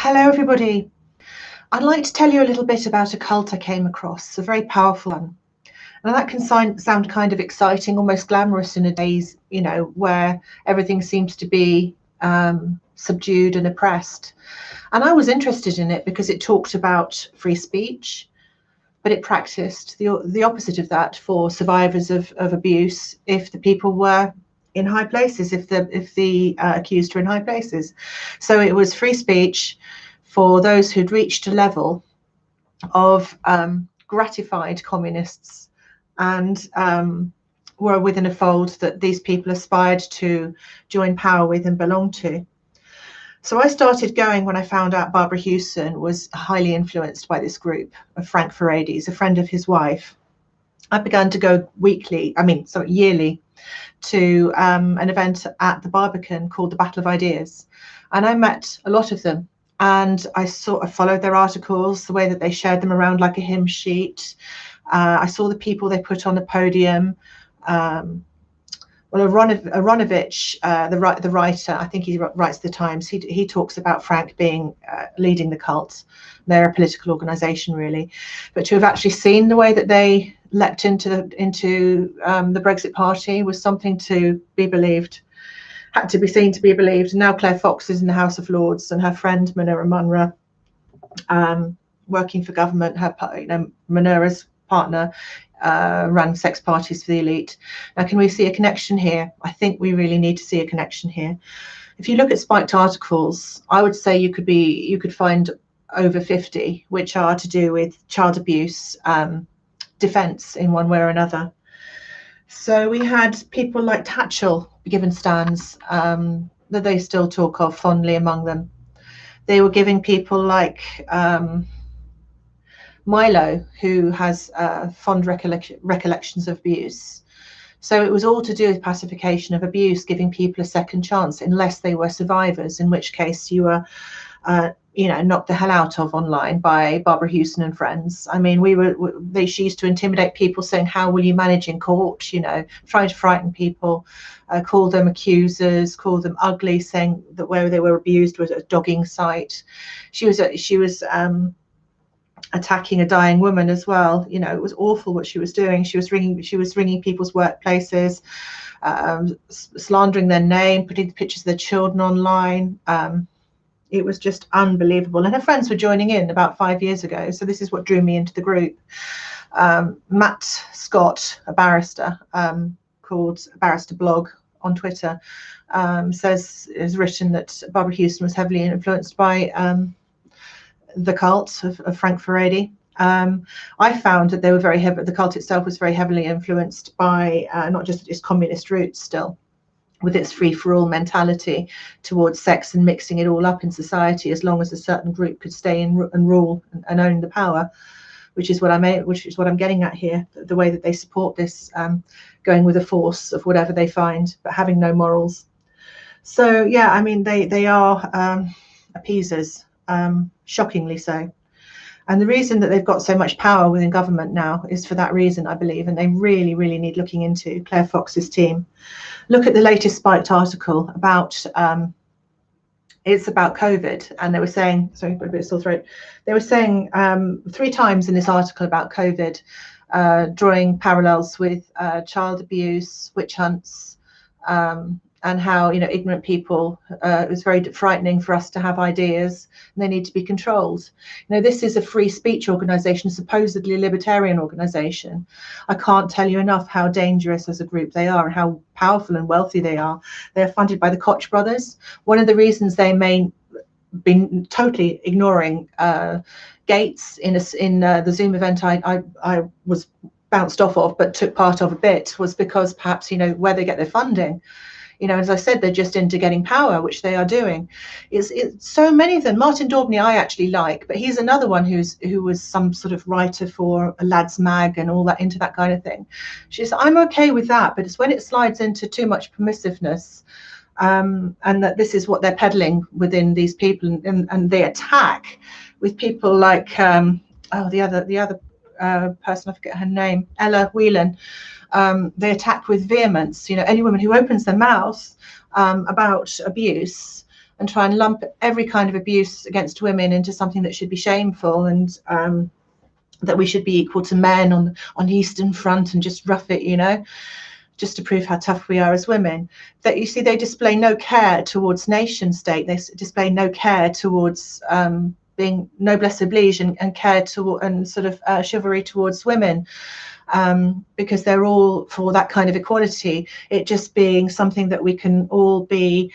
Hello, everybody. I'd like to tell you a little bit about a cult I came across, a very powerful one. And that can sound kind of exciting, almost glamorous in a days, where everything seems to be subdued and oppressed. And I was interested in it because it talked about free speech, but it practiced the opposite of that for survivors of abuse if the people were in high places, if the accused were in high places. So it was free speech for those who'd reached a level of gratified communists and were within a fold that these people aspired to join power with and belong to. So I started going when I found out Barbara Hewson was highly influenced by this group of Frank Furedi's, a friend of his wife. I began to go yearly, to an event at the Barbican called the Battle of Ideas. And I met a lot of them. And I followed their articles, the way that they shared them around like a hymn sheet. I saw the people they put on the podium. Aronovich, the writer, I think he writes the Times. He talks about Frank being leading the cult. They're a political organisation, really, but to have actually seen the way that they leapt into the Brexit Party was something to be believed. Had to be seen to be believed. And now Claire Fox is in the House of Lords, and her friend Munira Munra, working for government. Munira's partner ran sex parties for the elite. Now, can we see a connection here? I think we really need to see a connection here. If you look at spiked articles, I would say you could find over 50 which are to do with child abuse defence in one way or another. So we had people like Tatchell be given stands that they still talk of fondly among them. They were giving people like Milo, who has fond recollections of abuse. So it was all to do with pacification of abuse, giving people a second chance, unless they were survivors, in which case you were knocked the hell out of online by Barbara Hewson and friends. I mean, she used to intimidate people, saying, how will you manage in court, trying to frighten people, call them accusers, call them ugly, saying that where they were abused was a dogging site. She was attacking a dying woman as well. It was awful what she was doing. She was ringing people's workplaces, slandering their name, putting pictures of their children online. It was just unbelievable. And her friends were joining in about 5 years ago. So this is what drew me into the group. Matt Scott, a barrister, called Barrister Blog on Twitter, has written that Barbara Hewson was heavily influenced by the cult of Frank Furedi. I found that they were the cult itself was very heavily influenced by not just its communist roots still, with its free-for-all mentality towards sex and mixing it all up in society, as long as a certain group could stay and rule and own the power, which is what I'm getting at here. The way that they support this, going with the force of whatever they find, but having no morals. So yeah, I mean they are appeasers, shockingly so. And the reason that they've got so much power within government now is for that reason, I believe, and they really, really need looking into. Claire Fox's team. Look at the latest spiked article about, it's about COVID, and they were saying, sorry, got a bit of sore throat. They were saying 3 times in this article about COVID, drawing parallels with child abuse, witch hunts, and how ignorant people, it was very frightening for us to have ideas and they need to be controlled. This is a free speech organisation, supposedly a libertarian organisation. I can't tell you enough how dangerous as a group they are and how powerful and wealthy they are. They're funded by the Koch brothers. One of the reasons they may be totally ignoring Gates in the Zoom event I was bounced off of but took part of a bit was because perhaps where they get their funding. As I said, they're just into getting power, which they are doing. It's so many of them. Martin Daubney I actually like, but he's another one who was some sort of writer for a Lads Mag and all that, into that kind of thing. I'm okay with that, but it's when it slides into too much permissiveness, and that this is what they're peddling within these people, and they attack with people like the other person, I forget her name, Ella Whelan. They attack with vehemence. Any woman who opens their mouth about abuse and try and lump every kind of abuse against women into something that should be shameful, and that we should be equal to men on the Eastern Front and just rough it, just to prove how tough we are as women. That, you see, they display no care towards nation state. They display no care towards being noblesse oblige and care to and sort of chivalry towards women, because they're all for that kind of equality. It just being something that we can all be,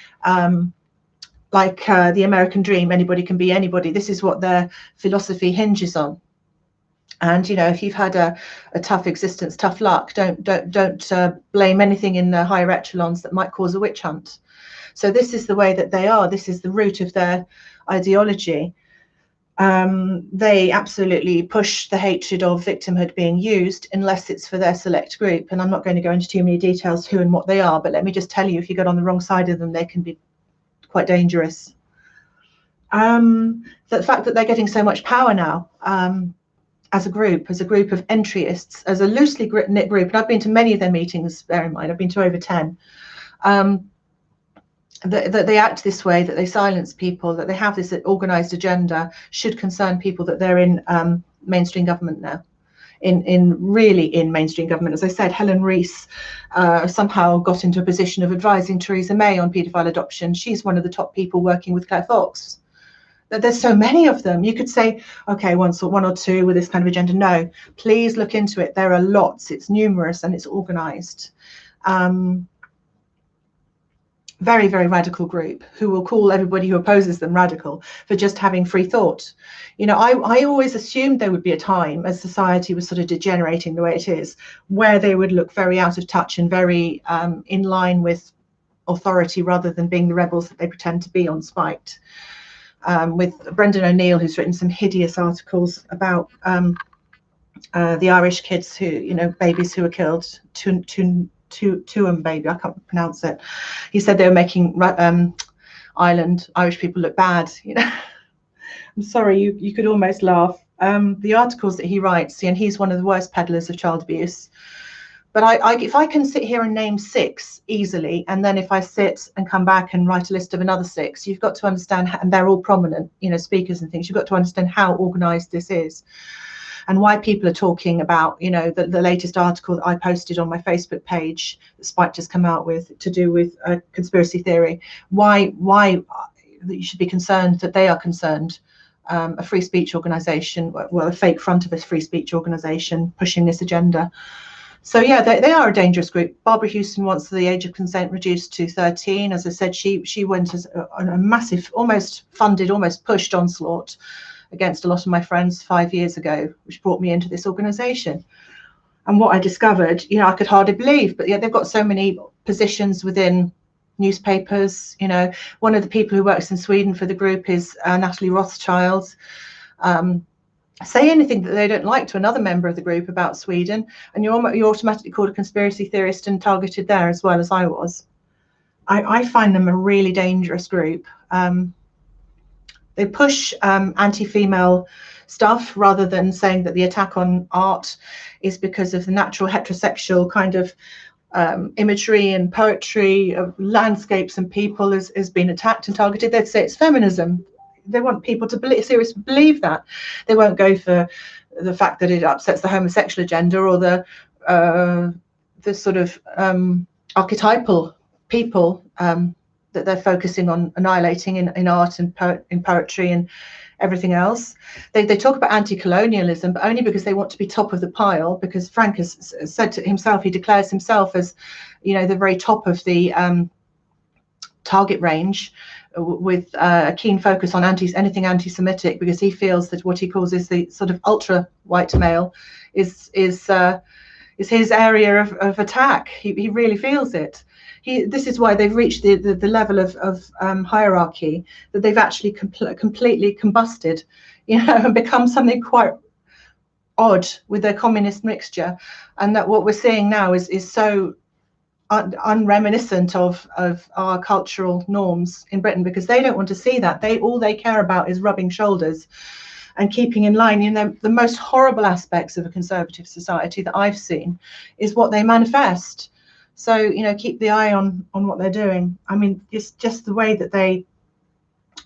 like the American dream, anybody can be anybody. This is what their philosophy hinges on. And if you've had a tough existence, tough luck, don't blame anything in the higher echelons that might cause a witch hunt. So this is the way that they are. This is the root of their ideology. They absolutely push the hatred of victimhood being used, unless it's for their select group. And I'm not going to go into too many details who and what they are, but let me just tell you, if you get on the wrong side of them, they can be quite dangerous. The fact that they're getting so much power now, as a group of entryists, as a loosely knit group, and I've been to many of their meetings, bear in mind, I've been to over 10, that they act this way, that they silence people, that they have this organised agenda, should concern people that they're in mainstream government now. In mainstream government. As I said, Helen Rees somehow got into a position of advising Theresa May on paedophile adoption. She's one of the top people working with Claire Fox. There's so many of them. You could say, okay, one or two with this kind of agenda. No, please look into it. There are lots. It's numerous and it's organised. Very, very radical group who will call everybody who opposes them radical for just having free thought. I always assumed there would be a time, as society was sort of degenerating the way it is, where they would look very out of touch and very in line with authority, rather than being the rebels that they pretend to be on Spiked. With Brendan O'Neill, who's written some hideous articles about the Irish kids who, babies who were killed, Tuam baby, I can't pronounce it. He said they were making Irish people look bad. I'm sorry, you could almost laugh. The articles that he writes, and he's one of the worst peddlers of child abuse. But if I can sit here and name 6 easily, and then if I sit and come back and write a list of another 6, you've got to understand, and they're all prominent, speakers and things, you've got to understand how organised this is, and why people are talking about, the latest article that I posted on my Facebook page that Spike just come out with, to do with a conspiracy theory. Why you should be concerned that they are concerned. A free speech organisation, well, a fake front of a free speech organisation pushing this agenda. So yeah, they are a dangerous group. Barbara Houston wants the age of consent reduced to 13. As I said, she went as a massive, almost funded, almost pushed onslaught against a lot of my friends 5 years ago, which brought me into this organisation. And what I discovered, I could hardly believe. But yeah, they've got so many positions within newspapers. One of the people who works in Sweden for the group is Natalie Rothschild. Say anything that they don't like to another member of the group about Sweden, and you're automatically called a conspiracy theorist and targeted there, as well as I was. I find them a really dangerous group. They push anti-female stuff, rather than saying that the attack on art is because of the natural heterosexual kind of imagery and poetry of landscapes and people has been attacked and targeted. They'd say it's feminism. They want people to seriously believe that. They won't go for the fact that it upsets the homosexual agenda, or the sort of archetypal people that they're focusing on annihilating in art and in poetry and everything else. They talk about anti-colonialism, but only because they want to be top of the pile, because Frank has said to himself, he declares himself as, the very top of the target range, with a keen focus on anything anti-Semitic, because he feels that what he calls is the sort of ultra white male is his area of attack. He really feels it. This is why they've reached the level of hierarchy, that they've actually completely combusted, and become something quite odd with their communist mixture. And that what we're seeing now is so unreminiscent of our cultural norms in Britain, because they don't want to see that. All they care about is rubbing shoulders and keeping in line. The most horrible aspects of a conservative society that I've seen is what they manifest. So keep the eye on what they're doing. I mean, it's just the way that they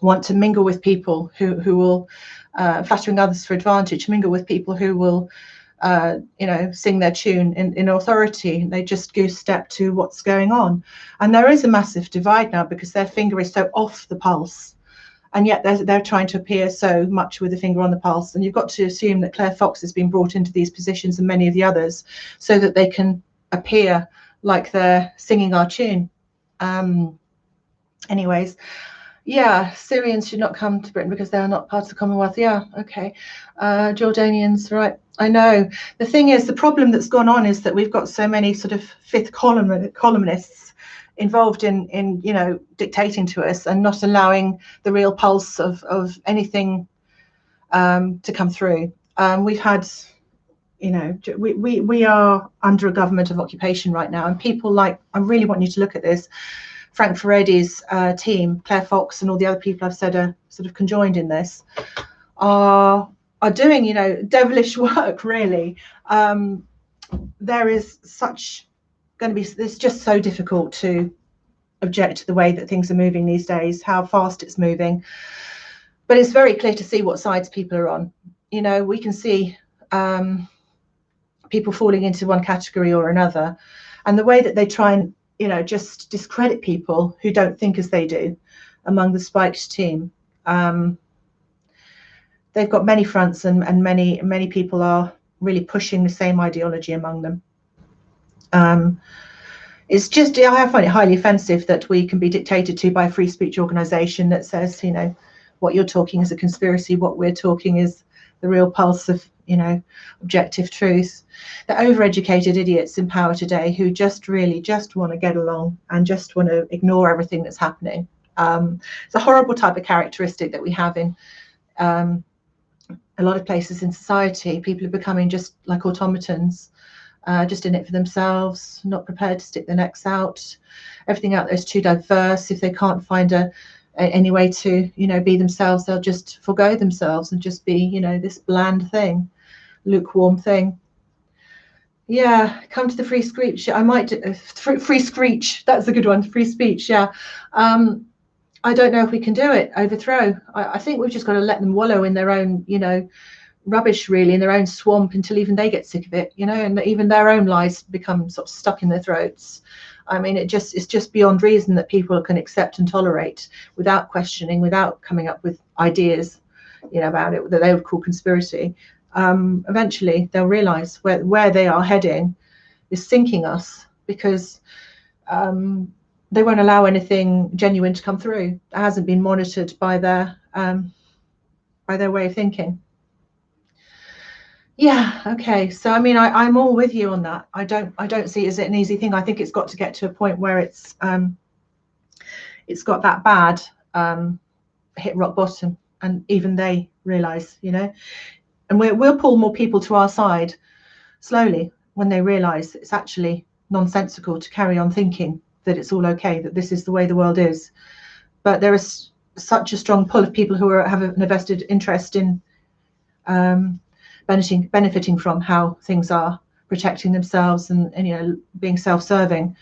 want to mingle with people who will, flattering others for advantage, mingle with people who will, sing their tune in authority. They just goose step to what's going on. And there is a massive divide now because their finger is so off the pulse. And yet they're trying to appear so much with the finger on the pulse. And you've got to assume that Claire Fox has been brought into these positions and many of the others so that they can appear like they're singing our tune. Anyways, yeah, Syrians should not come to Britain because they are not part of the Commonwealth. Yeah, okay. Jordanians, right. I know. The thing is, the problem that's gone on is that we've got so many sort of fifth columnists involved in dictating to us and not allowing the real pulse of anything to come through. We've had, we are under a government of occupation right now, and people like, I really want you to look at this, Frank Furedi's team, Claire Fox and all the other people I've said are sort of conjoined in this, are doing, devilish work, really. There is such going to be, it's just so difficult to object to the way that things are moving these days, how fast it's moving. But it's very clear to see what sides people are on. We can see people falling into one category or another, and the way that they try and just discredit people who don't think as they do among the spiked team. They've got many fronts, and many people are really pushing the same ideology among them. It's just, I find it highly offensive that we can be dictated to by a free speech organization that says, what you're talking is a conspiracy, what we're talking is the real pulse of, objective truth. The overeducated idiots in power today who just want to get along and just want to ignore everything that's happening. It's a horrible type of characteristic that we have in a lot of places in society. People are becoming just like automatons, just in it for themselves, not prepared to stick their necks out. Everything out there is too diverse. If they can't find any way to, be themselves, they'll just forgo themselves and just be, this bland thing, lukewarm thing. Yeah, come to the free screech. I might do free screech. That's a good one. Free speech. Yeah. I don't know if we can do it. Overthrow. I think we've just got to let them wallow in their own, rubbish, really, in their own swamp until even they get sick of it, and even their own lies become sort of stuck in their throats. I mean, it's just beyond reason that people can accept and tolerate without questioning, without coming up with ideas, about it that they would call conspiracy. Eventually, they'll realise where they are heading is sinking us, because they won't allow anything genuine to come through that hasn't been monitored by their way of thinking. Yeah, okay. So I mean, I'm all with you on that. I don't see it as an easy thing. I think it's got to get to a point where it's got that bad, hit rock bottom, and even they realise, and we'll pull more people to our side slowly when they realise it's actually nonsensical to carry on thinking that it's all okay, that this is the way the world is. But there is such a strong pull of people who have an vested interest in benefiting from how things are, protecting themselves and being self-serving.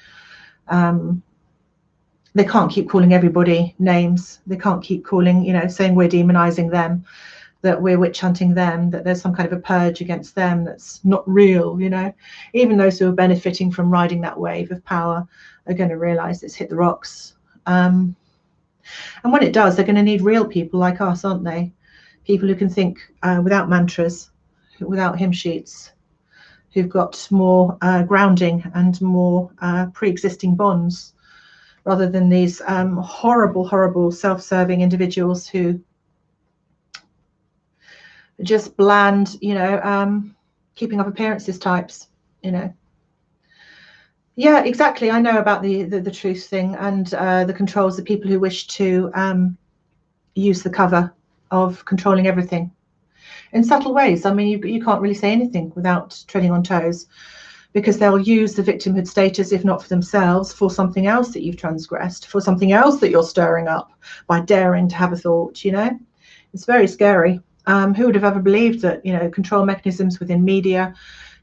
They can't keep calling everybody names. They can't keep calling, saying we're demonizing them, that we're witch hunting them, that there's some kind of a purge against them that's not real. Even those who are benefiting from riding that wave of power are going to realize it's hit the rocks. And when it does, they're going to need real people like us, aren't they? People who can think without mantras, without hymn sheets, who've got more grounding and more pre-existing bonds, rather than these horrible self-serving individuals who are just bland, keeping up appearances types. Yeah, exactly. I know about the truth thing and the controls of people who wish to use the cover of controlling everything in subtle ways. I mean, you can't really say anything without treading on toes, because they'll use the victimhood status, if not for themselves, for something else that you've transgressed, for something else that you're stirring up by daring to have a thought. It's very scary. Who would have ever believed that control mechanisms within media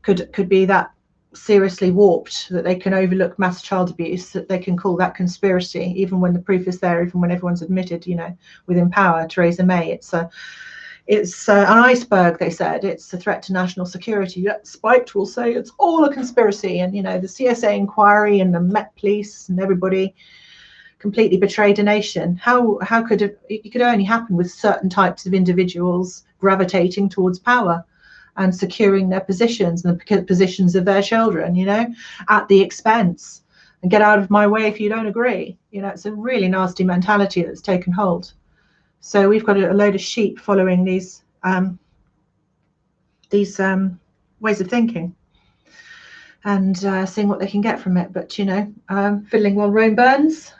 could be that seriously warped that they can overlook mass child abuse, that they can call that conspiracy, even when the proof is there, even when everyone's admitted, within power. Theresa May, it's an iceberg, they said. It's a threat to national security. Yet Spiked will say it's all a conspiracy, and the CSA inquiry and the Met Police and everybody completely betrayed a nation. How could it could only happen with certain types of individuals gravitating towards power and securing their positions and the positions of their children, at the expense. And get out of my way if you don't agree. It's a really nasty mentality that's taken hold. So we've got a load of sheep following these ways of thinking and seeing what they can get from it. But fiddling while Rome burns,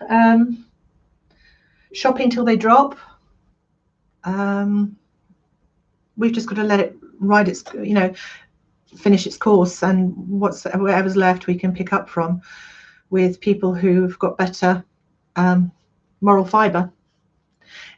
shopping till they drop. We've just got to let it ride its, finish its course, and whatever's left we can pick up from with people who've got better moral fibre.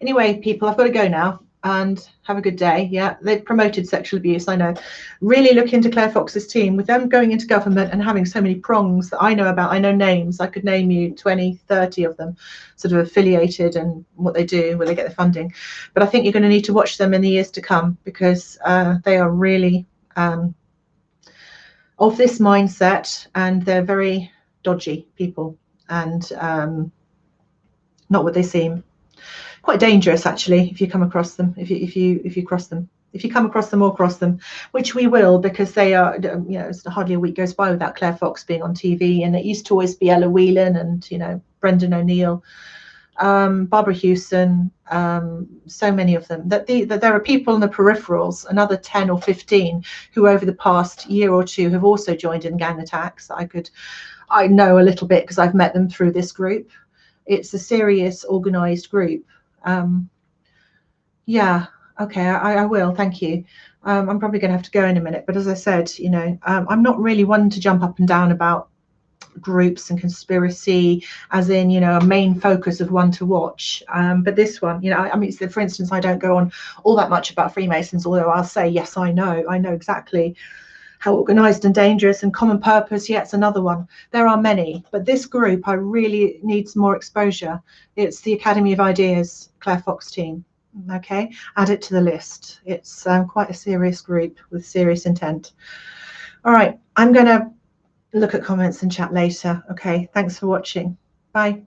Anyway, people, I've got to go now, and have a good day. Yeah, they've promoted sexual abuse, I know. Really look into Claire Fox's team. With them going into government and having so many prongs that I know about, I know names, I could name you 20, 30 of them, sort of affiliated and what they do, where they get their funding. But I think you're going to need to watch them in the years to come, because they are really of this mindset, and they're very dodgy people, and not what they seem. Quite dangerous, actually, if you come across them, if you cross them, if you come across them or cross them, which we will, because they are, it's hardly a week goes by without Claire Fox being on TV, and it used to always be Ella Whelan and Brendan O'Neill, Barbara Hewson, so many of them, that there are people in the peripherals, another 10 or 15, who over the past year or two have also joined in gang attacks. I know a little bit because I've met them through this group. It's a serious organized group. Yeah, okay, I will, thank you. I'm probably going to have to go in a minute, but as I said, I'm not really one to jump up and down about groups and conspiracy as in a main focus of one to watch, but this one, for instance, I don't go on all that much about Freemasons, although I'll say yes, I know exactly how organized and dangerous and common purpose. Yeah, it's another one. There are many, but this group I really needs more exposure. It's the Academy of Ideas Claire Fox team. Okay, add it to the list. It's quite a serious group with serious intent. All right, I'm going to look at comments and chat later. Okay, thanks for watching. Bye.